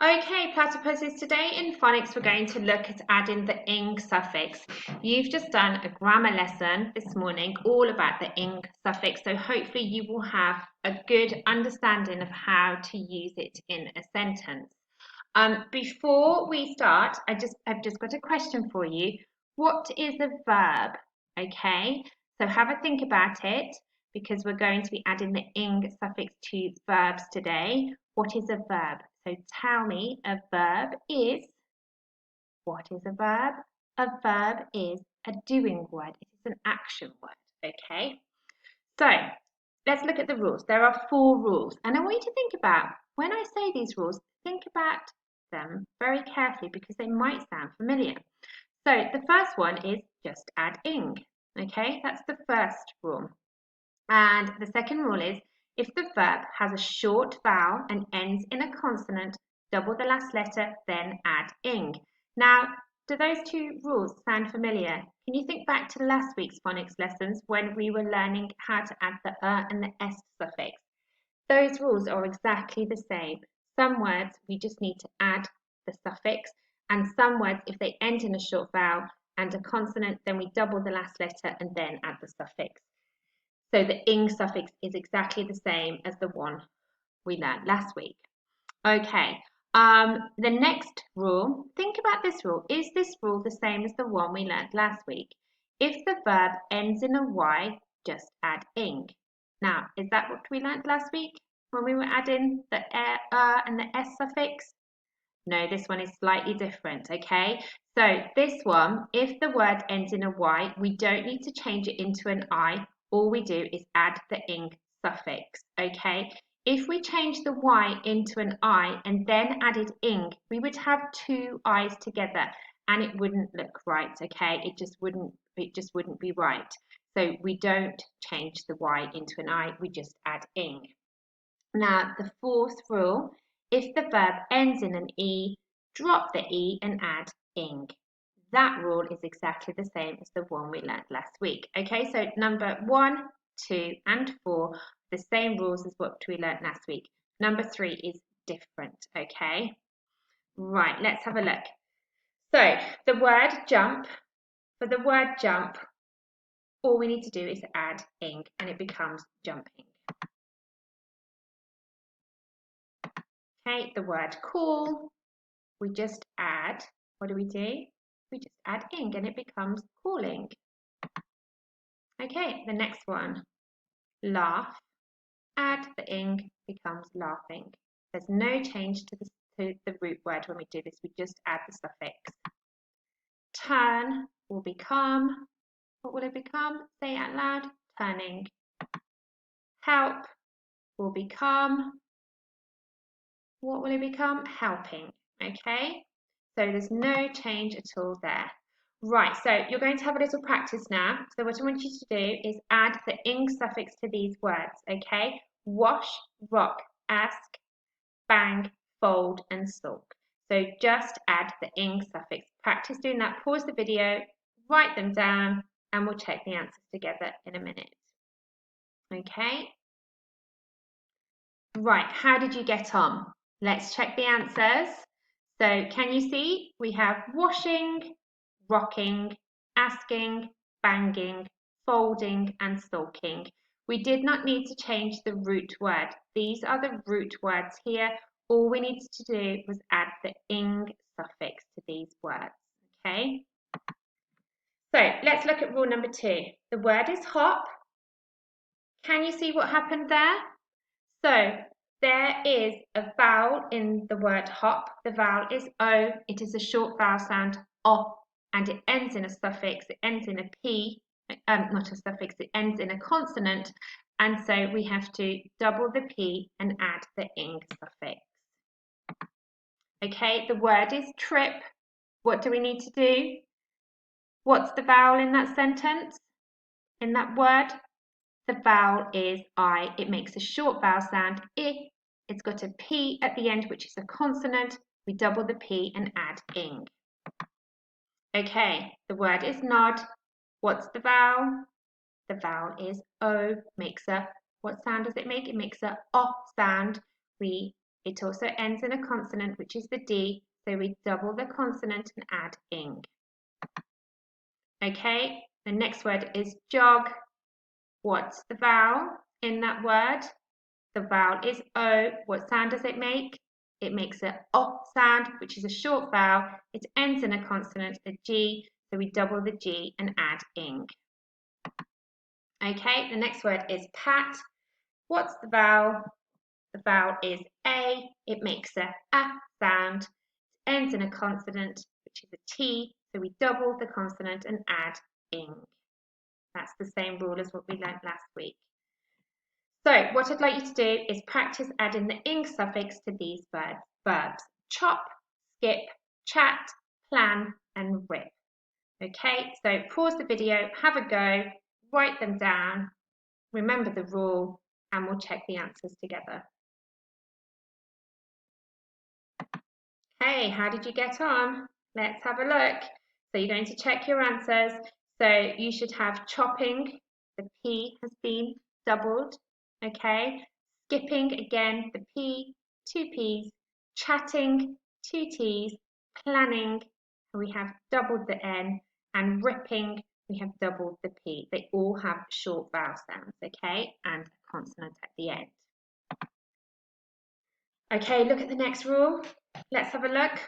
Okay, platypuses, today in phonics we're going to look at adding the ing suffix. You've just done a grammar lesson this morning all about the ing suffix, so hopefully you will have a good understanding of how to use it in a sentence. Before we start, I've just got a question for you. What is a verb? Okay, so have a think about it because we're going to be adding the ing suffix to verbs today. What is a verb? So tell me, a verb is, what is a verb? A verb is a doing word. It is an action word, okay? So let's look at the rules. There are 4 rules, and I want you to think about, when I say these rules, think about them very carefully because they might sound familiar. So the first one is just add ing, okay? That's the first rule. And the second rule is, if the verb has a short vowel and ends in a consonant, double the last letter, then add ing. Now, do those 2 rules sound familiar? Can you think back to last week's phonics lessons when we were learning how to add the and the s suffix? Those rules are exactly the same. Some words we just need to add the suffix, and some words, if they end in a short vowel and a consonant, then we double the last letter and then add the suffix. So the ing suffix is exactly the same as the one we learned last week. Okay, the next rule, think about this rule. Is this rule the same as the one we learned last week? If the verb ends in a Y, just add ing. Now, is that what we learned last week when we were adding the and the s suffix? No, this one is slightly different, okay? So this one, if the word ends in a Y, we don't need to change it into an I. All we do is add the ing suffix, okay? If we change the Y into an I and then added ing, we would have 2 I's together and it wouldn't look right, okay? It just wouldn't be right. So we don't change the Y into an I, we just add ing. Now, the 4th rule, if the verb ends in an E, drop the E and add ing. That rule is exactly the same as the one we learned last week. Okay, so number 1, 2, and 4, the same rules as what we learned last week. Number 3 is different, okay? Right, let's have a look. So, the word jump, for the word jump, all we need to do is add ing and it becomes jumping. Okay, the word cool, we just add, what do? We just add ing and it becomes calling. Okay, the next one, laugh, add the ing, becomes laughing. There's no change to the root word when we do this, we just add the suffix. Turn will become, what will it become? Say it out loud, turning. Help will become, what will it become? Helping, okay? So there's no change at all there. Right, so you're going to have a little practice now. So what I want you to do is add the ing suffix to these words, okay? Wash, rock, ask, bang, fold, and sulk. So just add the ing suffix. Practice doing that. Pause the video, write them down, and we'll check the answers together in a minute. Okay? Right, how did you get on? Let's check the answers. So can you see we have washing, rocking, asking, banging, folding, and sulking. We did not need to change the root word. These are the root words here. All we needed to do was add the ing suffix to these words, okay? So let's look at rule number 2. The word is hop. Can you see what happened there? So there is a vowel in the word hop. The vowel is O. It is a short vowel sound, O, and it ends in a suffix. It ends in a P, not a suffix, it ends in a consonant. And so we have to double the P and add the ing suffix. Okay, the word is trip. What do we need to do? What's the vowel in that sentence? In that word? The vowel is I. It makes a short vowel sound, I. It's got a P at the end, which is a consonant. We double the P and add ing. Okay, the word is nod. What's the vowel? The vowel is O. Makes a, what sound does it make? It makes a O sound. We It also ends in a consonant, which is the D, so we double the consonant and add ing. Okay, the next word is jog. What's the vowel in that word? The vowel is O. What sound does it make? It makes an O sound, which is a short vowel. It ends in a consonant, a G, so we double the G and add ing. Okay, the next word is pat. What's the vowel? The vowel is A. It makes a sound. It ends in a consonant, which is a T, so we double the consonant and add ing. That's the same rule as what we learnt last week. So what I'd like you to do is practice adding the ing suffix to these verbs. Chop, skip, chat, plan, and rip. Okay, so pause the video, have a go, write them down, remember the rule, and we'll check the answers together. Hey, how did you get on? Let's have a look. So you're going to check your answers. So you should have chopping, the P has been doubled, okay? Skipping, again, the P, 2 Ps, chatting, 2 Ts, planning, we have doubled the N, and ripping, we have doubled the P. They all have short vowel sounds, okay? And a consonant at the end. Okay, look at the next rule. Let's have a look.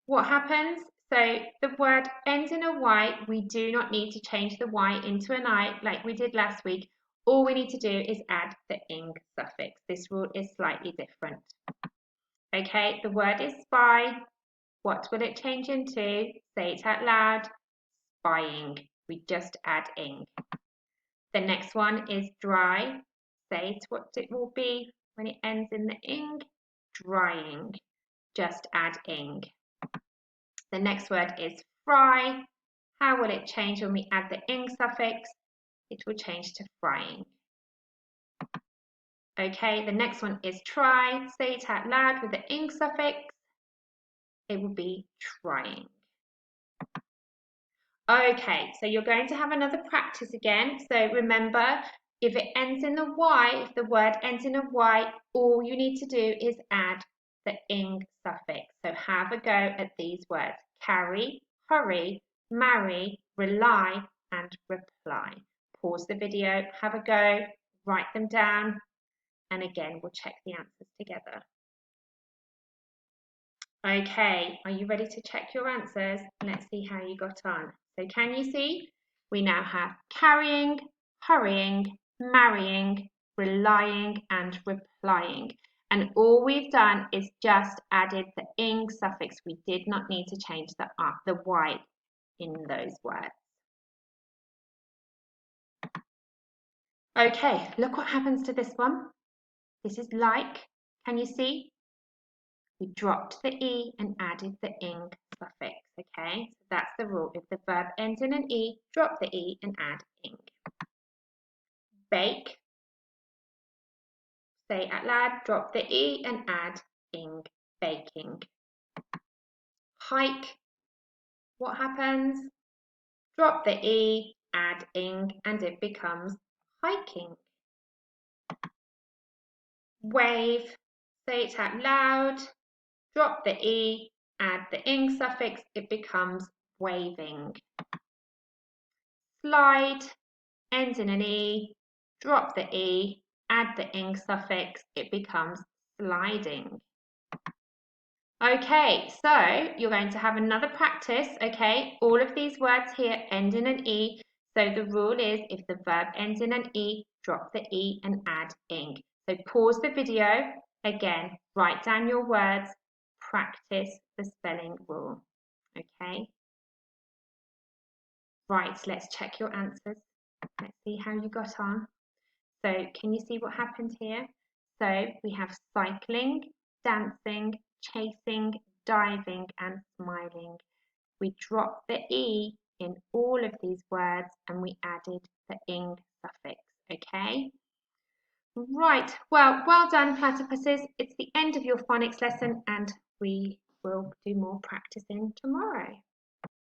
What happens? So the word ends in a Y. We do not need to change the Y into an I like we did last week. All we need to do is add the ing suffix. This rule is slightly different. Okay, the word is spy. What will it change into? Say it out loud. Spying. We just add ing. The next one is dry. Say it what it will be when it ends in the ing. Drying. Just add ing. The next word is fry. How will it change when we add the ing suffix? It will change to frying. Okay, the next one is try. Say it out loud with the ing suffix. It will be trying. Okay, so you're going to have another practice again. So remember, if it ends in a Y, if the word ends in a Y, all you need to do is add the ing suffix. So have a go at these words. Carry, hurry, marry, rely, and reply. Pause the video, have a go, write them down, and again, we'll check the answers together. Okay, are you ready to check your answers? Let's see how you got on. So can you see? We now have carrying, hurrying, marrying, relying, and replying. And all we've done is just added the ing suffix. We did not need to change the Y in those words. Okay, look what happens to this one. This is like. Can you see? We dropped the E and added the ing suffix, okay? So that's the rule. If the verb ends in an E, drop the E and add ing. Bake. Say out loud, drop the E and add ing, baking. Hike. What happens? Drop the E, add ing, and it becomes hiking. Wave. Say it out loud, drop the E, add the ing suffix, it becomes waving. Slide, ends in an E, drop the E, add the ing suffix, it becomes sliding. Okay, so you're going to have another practice, okay? All of these words here end in an E, so the rule is if the verb ends in an E, drop the E and add ing. So pause the video, again, write down your words, practice the spelling rule, okay? Right, let's check your answers. Let's see how you got on. So can you see what happened here? So we have cycling, dancing, chasing, diving, and smiling. We dropped the E in all of these words and we added the ing suffix, okay? Right, well done platypuses. It's the end of your phonics lesson and we will do more practicing tomorrow.